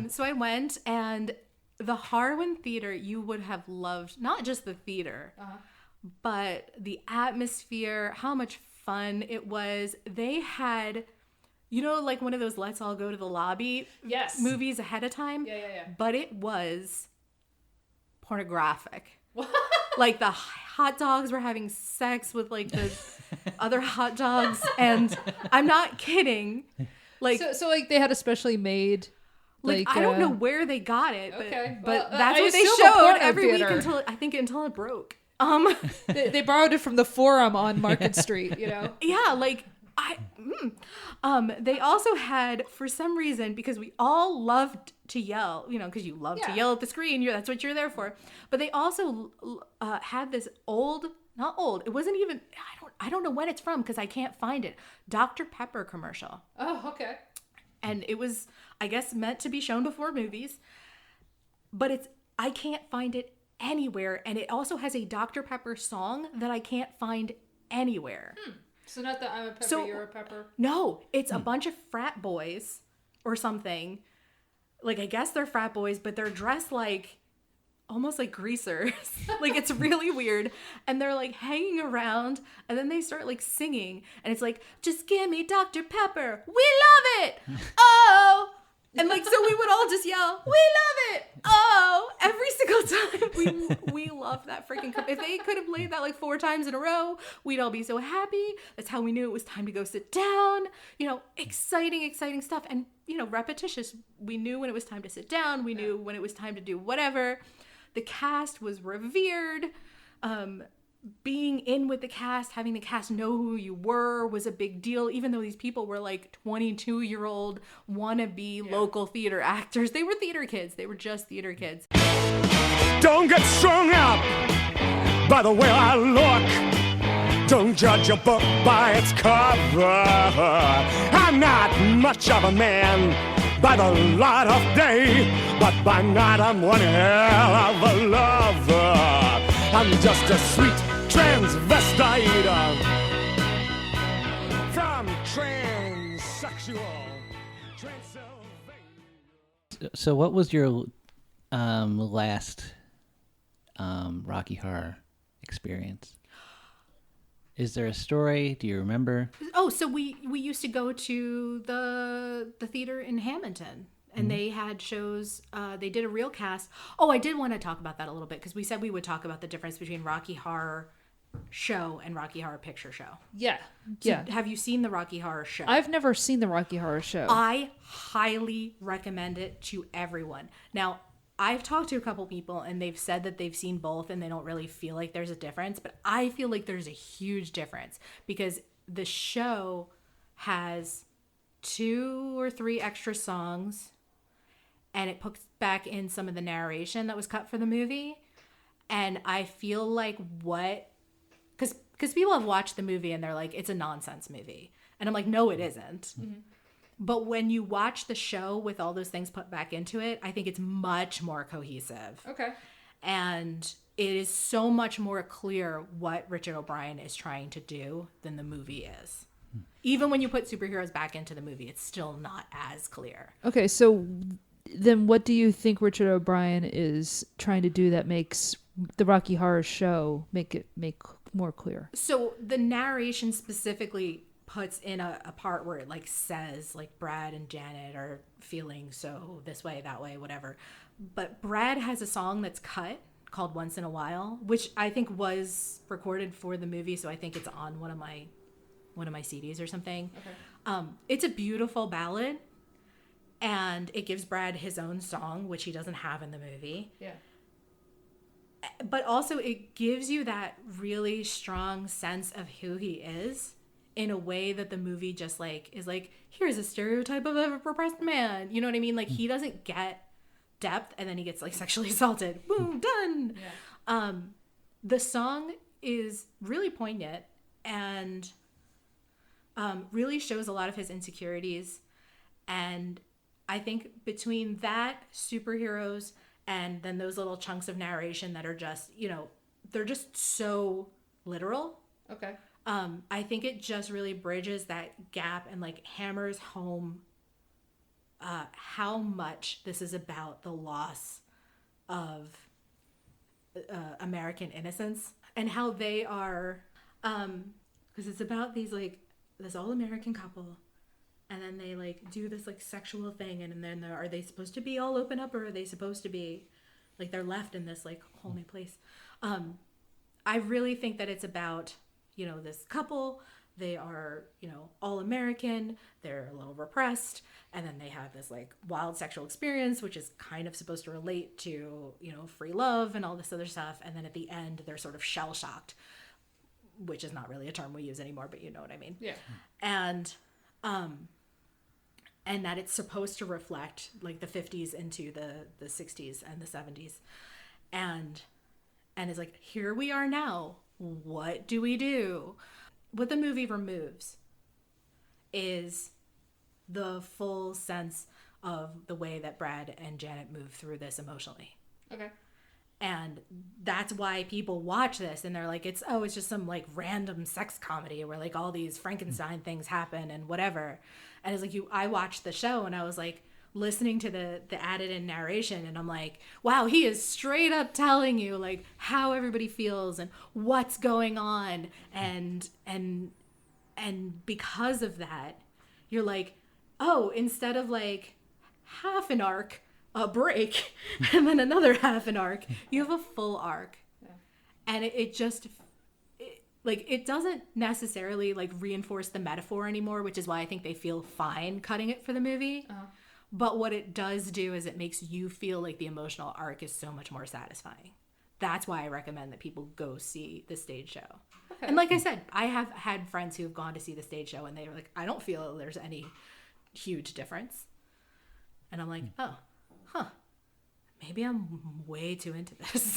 So I went, and the Harwin Theater, you would have loved not just the theater, but the atmosphere, how much fun it was. They had, like one of those let's all go to the lobby movies ahead of time. Yeah. But it was pornographic. Like the hot dogs were having sex with like the other hot dogs, and I'm not kidding. Like so like they had a specially made. Like I don't know where they got it, but that's what they showed every week until it broke. They borrowed it from the Forum on Market Street, Yeah, like they also had, for some reason, because we all loved to yell, because you love to yell at the screen, that's what you're there for. But they also had this not old, it wasn't even, I don't know when it's from because I can't find it, Dr. Pepper commercial. Oh, okay. And it was, I guess, meant to be shown before movies, but I can't find it anywhere. And it also has a Dr. Pepper song that I can't find anywhere. So not that I'm a pepper, you're a pepper? No, it's a bunch of frat boys or something. Like, I guess they're frat boys, but they're dressed like, almost like greasers. Like, it's really weird. And they're like hanging around, and then they start like singing, and it's like, just give me Dr. Pepper. We love it. Oh. And like, so we would all just yell, we love it. Oh, every single time. We love that freaking if they could have played that like 4 times in a row, we'd all be so happy. That's how we knew it was time to go sit down. Exciting stuff. And, repetitious. We knew when it was time to sit down. We knew when it was time to do whatever. The cast was revered. Being in with the cast, having the cast know who you were was a big deal, even though these people were like 22-year-old wannabe local theater actors. They were theater kids. They were just theater kids. Don't get strung up by the way I look. Don't judge a book by its cover. I'm not much of a man by the light of day, but by night I'm one hell of a lover. I'm just a sweet transvestite from transsexual Transylvania. So what was your last Rocky Horror experience? Is there a story? Do you remember? Oh, so we used to go to the theater in Hamilton. And they had shows, they did a real cast. Oh, I did want to talk about that a little bit because we said we would talk about the difference between Rocky Horror Show and Rocky Horror Picture Show. Yeah. So have you seen the Rocky Horror Show? I've never seen the Rocky Horror Show. I highly recommend it to everyone. Now, I've talked to a couple people and they've said that they've seen both and they don't really feel like there's a difference. But I feel like there's a huge difference because the show has 2 or 3 extra songs. And it puts back in some of the narration that was cut for the movie. And I feel like because people have watched the movie and they're like, it's a nonsense movie. And I'm like, no, it isn't. Mm-hmm. But when you watch the show with all those things put back into it, I think it's much more cohesive. Okay. And it is so much more clear what Richard O'Brien is trying to do than the movie is. Even when you put superheroes back into the movie, it's still not as clear. Okay, so then what do you think Richard O'Brien is trying to do that makes the Rocky Horror Show make more clear? So the narration specifically puts in a part where it like says like Brad and Janet are feeling so this way, that way, whatever. But Brad has a song that's cut called Once in a While, which I think was recorded for the movie. So I think it's on one of my CDs or something. Okay. It's a beautiful ballad. And it gives Brad his own song, which he doesn't have in the movie. Yeah. But also it gives you that really strong sense of who he is in a way that the movie just like is like, here's a stereotype of a repressed man. You know what I mean? Like he doesn't get depth and then he gets like sexually assaulted. Boom, done. Yeah. The song is really poignant and really shows a lot of his insecurities. And I think between that, superheroes, and then those little chunks of narration that are just, they're just so literal. Okay. I think it just really bridges that gap and like hammers home how much this is about the loss of American innocence, and how they are, because it's about these like this all American couple, and then they like do this like sexual thing, and then are they supposed to be all open up, or are they supposed to be like they're left in this like holy place? I really think that it's about, you know, this couple. They are, you know, all American, they're a little repressed, and then they have this like wild sexual experience, which is kind of supposed to relate to, you know, free love and all this other stuff. And then at the end, they're sort of shell shocked, which is not really a term we use anymore, but you know what I mean? Yeah. And that it's supposed to reflect like the 50s into the 60s and the 70s. And it's like, here we are now. What do we do? What the movie removes is the full sense of the way that Brad and Janet move through this emotionally. Okay. And that's why people watch this and they're like, it's just some like random sex comedy where like all these Frankenstein things happen and whatever. And it's like I watched the show and I was like listening to the added in narration, and I'm like, wow, he is straight up telling you like how everybody feels and what's going on, and because of that, you're like, oh, instead of like half an arc, a break, and then another half an arc, you have a full arc. Yeah. And it doesn't necessarily like reinforce the metaphor anymore, which is why I think they feel fine cutting it for the movie. Uh-huh. But what it does do is it makes you feel like the emotional arc is so much more satisfying. That's why I recommend that people go see the stage show. Okay. And like I said, I have had friends who have gone to see the stage show and they were like, I don't feel there's any huge difference. And I'm like, oh, huh. Maybe I'm way too into this.